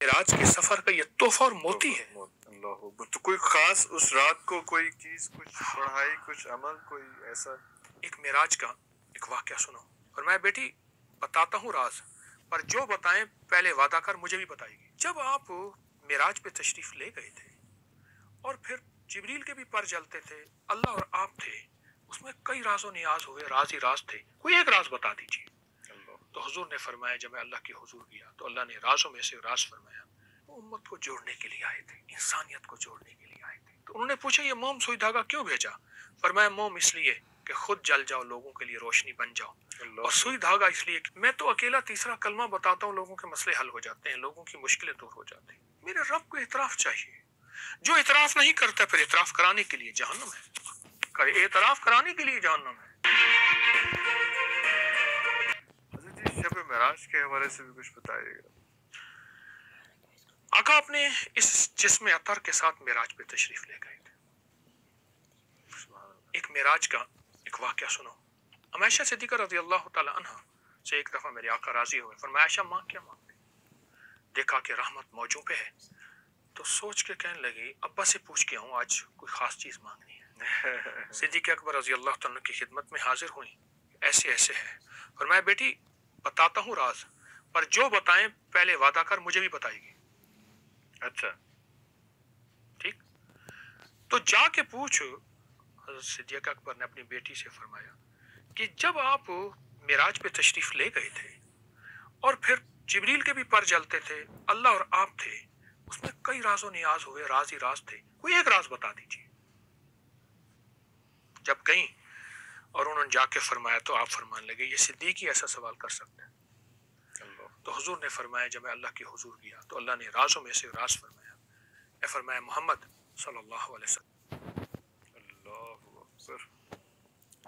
معراج کے سفر کا یہ تحفہ اور موتی ہے۔ اللہ اکبر۔ تو کوئی خاص اس رات کو کوئی چیز، کچھ پڑھائی، کچھ عمل، کوئی ایسا؟ ایک معراج کا ایک واقعہ سنو، فرمایا بیٹی بتاتا ہوں راز، پر جو بتائیں پہلے وعدہ کر مجھے بھی بتائے گی۔ جب آپ معراج پہ تشریف لے گئے تھے اور پھر جبریل کے بھی پر جلتے تھے، اللہ اور آپ تھے، اس میں کئی راز و نیاز ہوئے، راز ہی راز تھے، کوئی ایک راز بتا دیجیے۔ تو حضور نے فرمایا جب میں اللہ کے حضور گیا تو اللہ نے رازوں میں سے راز فرمایا، وہ امت کو جوڑنے کے لیے آئے تھے، انسانیت کو جوڑنے کے لیے آئے تھے۔ تو انہوں نے پوچھا یہ موم سوئی دھاگا کیوں بھیجا؟ فرمایا موم اس لیے کہ خود جل جاؤ، لوگوں کے لیے روشنی بن جاؤ، اور سوئی دھاگا اس لیے کہ میں تو اکیلا تیسرا کلمہ بتاتا ہوں، لوگوں کے مسئلے حل ہو جاتے ہیں، لوگوں کی مشکلیں دور ہو جاتی ہیں۔ میرے رب کو اعتراف چاہیے، جو اعتراف نہیں کرتا پھر اعتراف کرانے کے لیے جہنم ہے، اعتراف کرانے کے لیے جہنم ہے۔ حضرت جی شب معراج کے حوالے سے بھی کچھ بتائیے گا۔ آقا اپنے اس جسم عطر کے ساتھ معراج پہ تشریف لے گئے تھے۔ ایک معراج کا ایک واقعہ سنو۔ عائشہ صدیقہ رضی اللہ تعالی عنہ سے ایک دفعہ میرے آقا راضی ہوئے، فرمایا عائشہ ماں کیا مانگتے؟ دیکھا کہ رحمت موجوں پہ ہے تو سوچ کے کہنے لگی ابا سے پوچھ کے آؤں آج کوئی خاص چیز مانگنی ہے۔ صدیق اکبر رضی اللہ تعالیٰ کی خدمت میں حاضر ہوئی، ایسے ایسے ہے۔ فرمایا بیٹی بتاتا ہوں راز، پر جو بتائیں پہلے وعدہ کر مجھے بھی بتائے گی۔ اچھا ٹھیک، تو جا کے پوچھ۔ حضرت صدیق اکبر نے اپنی بیٹی سے فرمایا کہ جب آپ معراج پہ تشریف لے گئے تھے اور پھر جبریل کے بھی پر جلتے تھے، اللہ اور آپ تھے، اس میں کئی راز و نیاز ہوئے، راز ہی راز تھے، کوئی ایک راز بتا دیجیے۔ جب گئیں اور انہوں نے جا کے فرمایا تو آپ فرمانے لگے یہ صدیق ہی ایسا سوال کر سکتے ہیں۔ تو حضور نے فرمایا جب میں اللہ کے حضور گیا تو اللہ نے رازوں میں سے راز فرمایا، اے فرمایا محمد صلی اللہ علیہ وسلم اللہ اکبر،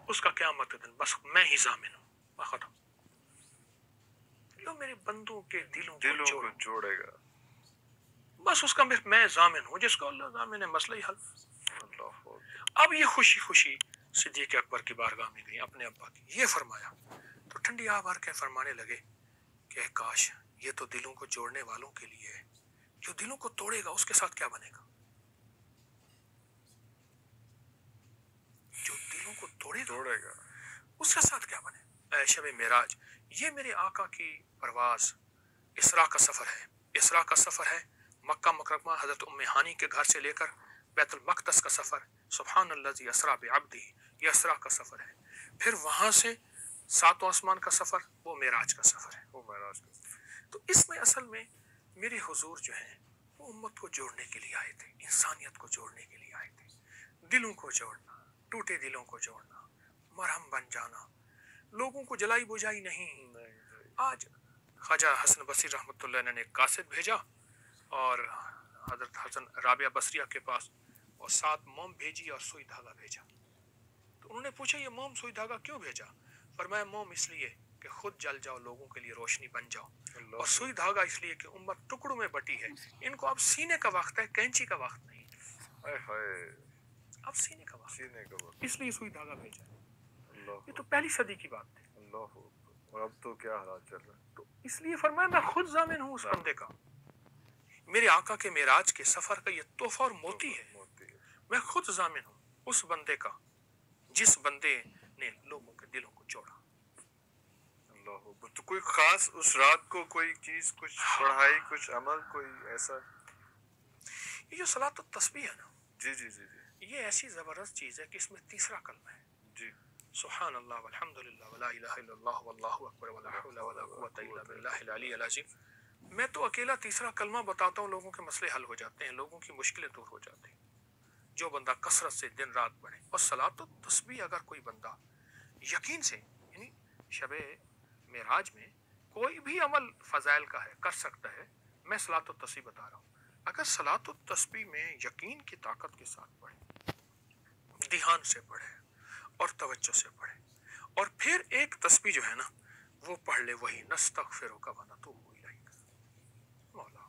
اس کا قیامت کے دن بس میں ہی ضامن ہوں، ختم۔ جو میرے بندوں کے دلوں کو جوڑے گا، بس اس کا میں ضامن ہوں، جس کو اللہ ضامن ہے مسئلہ ہی حل۔ اللہ اکبر۔ اب یہ خوشی خوشی صدیق اکبر کی بارگاہ میں گئی اپنے ابا کی، یہ فرمایا تو ٹھنڈی آہ بھر کے فرمانے لگے کہ کاش یہ تو دلوں کو جوڑنے والوں کے لیے ہے، جو دلوں کو توڑے گا اس کے ساتھ کیا بنے گا؟ جو دلوں کو توڑے گا اس کے ساتھ کیا بنے؟ اے شب معراج، یہ میرے آقا کی پرواز اسراء کا سفر ہے۔ اسراء کا سفر ہے مکہ مکرمہ حضرت ام ہانی کے گھر سے لے کر بیت المقدس کا سفر، سبحان الذی اسریٰ بعبدہ، یہ اسراء کا سفر ہے۔ پھر وہاں سے ساتوں آسمان کا سفر، وہ معراج کا سفر ہے۔ تو اس میں اصل میں میرے حضور جو ہیں وہ امت کو جوڑنے کے لیے آئے تھے، انسانیت کو جوڑنے کے لیے آئے تھے، دلوں کو جوڑنا، ٹوٹے دلوں کو جوڑنا، مرہم بن جانا، لوگوں کو جلائی بجائی نہیں۔ آج خواجہ حسن بصری رحمۃ اللہ علیہ نے ایک قاصد بھیجا اور حضرت حسن رابعہ بصریہ کے پاس، اور 7 موم بھیجی اور سوئی دھاگا بھیجا۔ تو انہوں نے پوچھا یہ موم سوئی دھاگا کیوں بھیجا؟ فرمایا موم اس لیے کہ خود جل جاؤ، لوگوں کے لیے روشنی بن جاؤ، اور سوئی دھاگا اس لیے کہ امت ٹکڑوں میں بٹی ہے، ان کو اب سینے کا وقت ہے، کینچی کا وقت نہیں، اب سینے کا وقت، اس لیے سوئی دھاگا بھیجا۔ یہ تو پہلی صدی کی بات تھی، اور اب تو کیا حالات چل رہے ہیں؟ تو اس لیے فرمایا میں خود ضامن ہوں اس بندے کا، میرے آقا کے معراج کے سفر کا یہ تحفہ اور موتی ہے، میں خود ضامن ہوں اس بندے کا جس بندے نے لوگوں کے دلوں کو جوڑا۔ اللہ اکبر۔ تو کوئی خاص اس رات کو کوئی چیز، کچھ پڑھائی، کچھ عمل، کوئی ایسا؟ یہ جو صلاۃ التسبیح ہے نا، جی یہ ایسی زبردست چیز ہے کہ اس میں تیسرا کلمہ ہے، جی، سبحان اللہ والحمد للہ ولا الہ الا اللہ واللہ اکبر ولا حول ولا قوۃ الا باللہ العلی العظیم۔ میں تو اکیلا تیسرا کلمہ بتاتا ہوں، لوگوں کے مسئلے حل ہو جاتے ہیں، لوگوں کی مشکلیں دور ہو جاتی ہیں۔ جو بندہ کثرت سے دن رات پڑھے، اور صلاۃ التسبیح اگر کوئی بندہ یقین سے، یعنی شب معراج میں کوئی بھی عمل فضائل کا ہے کر سکتا ہے، میں صلاۃ التسبیح بتا رہا ہوں، اگر صلاۃ التسبیح میں یقین کی طاقت کے ساتھ پڑھے، دھیان سے پڑھے اور توجہ سے پڑھے، اور پھر ایک تسبیح جو ہے نا وہ پڑھ لے، وہی نستغفرک ونتوب الیک، مولا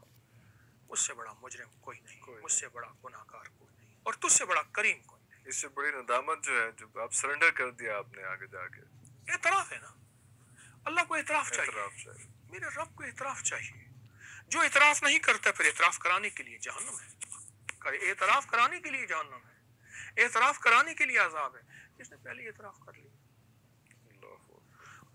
مجھ سے بڑا مجرم کوئی نہیں، مجھ سے بڑا گناہگار کوئی نہیں، اور تجھ سے بڑا کریم کوئی نہیں۔ اس سے بڑی ندامت جو ہے، جب آپ سرنڈر کر دیا آپ نے آگے جا کے، اعتراف ہے نا، اللہ کو اعتراف چاہیے، میرے رب کو اعتراف چاہیے، جو اعتراف نہیں کرتا پھر اعتراف کرانے کے لیے جہنم ہے، اعتراف کرانے کے لیے جہنم ہے، اعتراف کرانے کے لیے عذاب ہے، جس نے پہلے اعتراف کر لیا۔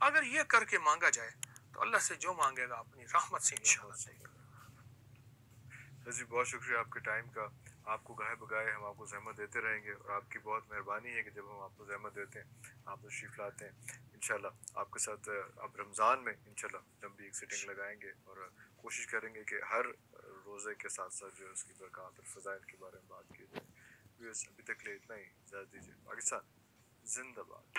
اگر یہ کر کے مانگا جائے تو اللہ سے جو مانگے گا اپنی رحمت سے انشاءاللہ دے گا۔ جی بہت شکریہ آپ کے ٹائم کا، آپ کو گاہے بگاہے ہم آپ کو زحمت دیتے رہیں گے، اور آپ کی بہت مہربانی ہے کہ جب ہم آپ کو زحمت دیتے ہیں آپ تشریف لاتے ہیں۔ انشاءاللہ آپ کے ساتھ اب رمضان میں انشاءاللہ ہم بھی ایک سیٹنگ لگائیں گے، اور کوشش کریں گے کہ ہر روزے کے ساتھ ساتھ جو ہے اس کی برکات اور فضائل کے بارے میں بات کی جائے۔ ابھی تک لیے اتنا ہی، اجازت دیجیے۔ پاکستان زندہ باد۔